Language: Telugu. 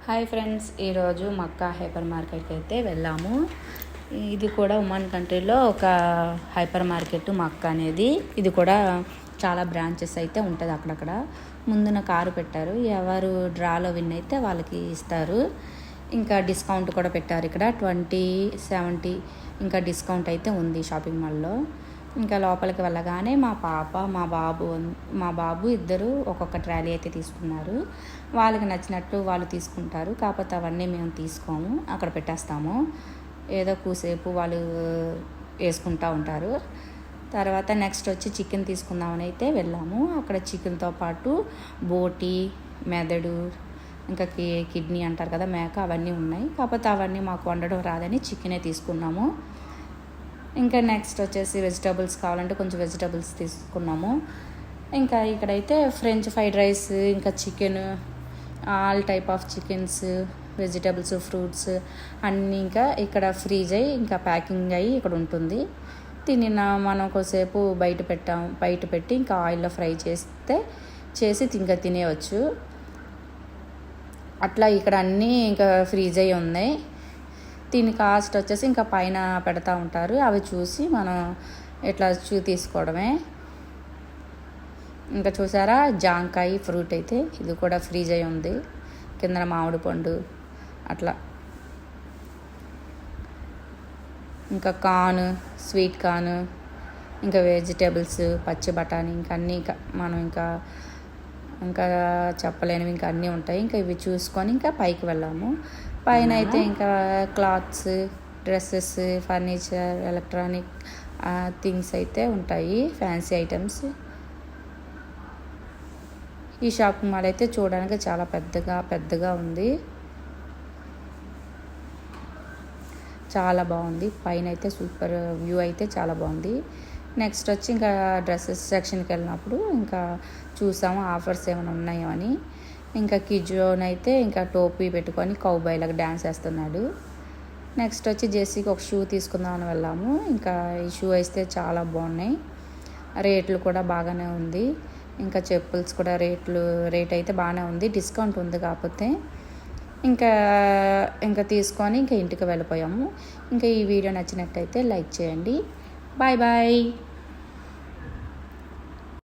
హాయ్ ఫ్రెండ్స్, ఈరోజు మక్కా హైపర్ మార్కెట్కి అయితే వెళ్ళాము. ఇది కూడా ఉమాన్ కంట్రీలో ఒక హైపర్ మార్కెట్ మక్కా అనేది. ఇది కూడా చాలా బ్రాంచెస్ అయితే ఉంటుంది అక్కడక్కడ. ముందున కారు పెట్టారు, ఎవరు డ్రాలో విన్ అయితే వాళ్ళకి ఇస్తారు. ఇంకా డిస్కౌంట్ కూడా పెట్టారు ఇక్కడ 20-70 ఇంకా డిస్కౌంట్ అయితే ఉంది షాపింగ్ మాల్లో. ఇంకా లోపలికి వెళ్ళగానే మా పాప మా బాబు ఇద్దరు ఒక్కొక్క ట్రాలీ అయితే తీసుకున్నారు. వాళ్ళకి నచ్చినట్టు వాళ్ళు తీసుకుంటారు, కాకపోతే అవన్నీ మేము తీసుకోము, అక్కడ పెట్టేస్తాము. ఏదో కూసేపు వాళ్ళు వేసుకుంటూ ఉంటారు. తర్వాత నెక్స్ట్ వచ్చి చికెన్ తీసుకుందామని అయితే వెళ్ళాము. అక్కడ చికెన్తో పాటు బోటి, మెదడు, ఇంకా కిడ్నీ అంటారు కదా, మేక, అవన్నీ ఉన్నాయి. కాకపోతే అవన్నీ మాకు వండడం రాదని చికెనే తీసుకున్నాము. ఇంకా నెక్స్ట్ వచ్చేసి వెజిటబుల్స్ కావాలంటే కొంచెం వెజిటబుల్స్ తీసుకున్నాము. ఇంకా ఇక్కడైతే ఫ్రెంచ్ ఫ్రైడ్ రైస్, ఇంకా chicken, all type of chickens, vegetables, fruits అన్నీ ఇంకా ఇక్కడ ఫ్రీజ్ అయ్యి ఇంకా ప్యాకింగ్ అయ్యి ఇక్కడ ఉంటుంది. తినిన మనం కొద్దిసేపు బయట పెట్టి ఇంకా ఆయిల్లో ఫ్రై చేసి ఇంకా తినేయవచ్చు. అట్లా ఇక్కడ అన్నీ ఇంకా ఫ్రీజ్ అయ్యి ఉన్నాయి. దీని కాస్ట్ వచ్చేసి ఇంకా పైన పెడతా ఉంటారు, అవి చూసి మనం ఇట్లా తీసుకోవడమే. ఇంకా చూసారా, జాంకాయ ఫ్రూట్ అయితే ఇది కూడా ఫ్రీజ్ అయి ఉంది. కింద మామిడి పండు అట్లా. ఇంకా కార్న్, స్వీట్ కార్న్, ఇంకా వెజిటేబుల్స్, పచ్చి బఠానీ, ఇంకా అన్నీ మనం ఇంకా చెప్పలేనివి ఇంకా అన్నీ ఉంటాయి. ఇంకా ఇవి చూసుకొని ఇంకా పైకి వెళ్ళాము. పైన అయితే ఇంకా clothes, dresses, furniture, electronic things అయితే ఉంటాయి, ఫ్యాన్సీ ఐటమ్స్. ఈ షాపింగ్ మాల్ అయితే చూడడానికి చాలా పెద్దగా ఉంది, చాలా బాగుంది. పైన అయితే సూపర్ వ్యూ అయితే చాలా బాగుంది. నెక్స్ట్ వచ్చి ఇంకా డ్రెస్సెస్ సెక్షన్కి వెళ్ళినప్పుడు ఇంకా చూసాము ఆఫర్స్ ఏమైనా ఉన్నాయో అని. ఇంకా కిజోన్ అయితే ఇంకా టోపీ పెట్టుకొని కౌబాయ్లాగా డ్యాన్స్ వేస్తున్నాడు. నెక్స్ట్ వచ్చి జెస్సీకి ఒక షూ తీసుకుందామని వెళ్ళాము. ఇంకా ఈ షూ అయితే చాలా బాగున్నాయి, రేట్లు కూడా బాగానే ఉంది. ఇంకా చెప్పుల్స్ కూడా రేట్ అయితే బాగానే ఉంది, డిస్కౌంట్ ఉంది. కాకపోతే ఇంకా తీసుకొని ఇంకా ఇంటికి వెళ్ళిపోయాము. ఇంకా ఈ వీడియో నచ్చినట్టయితే లైక్ చేయండి. Bye bye.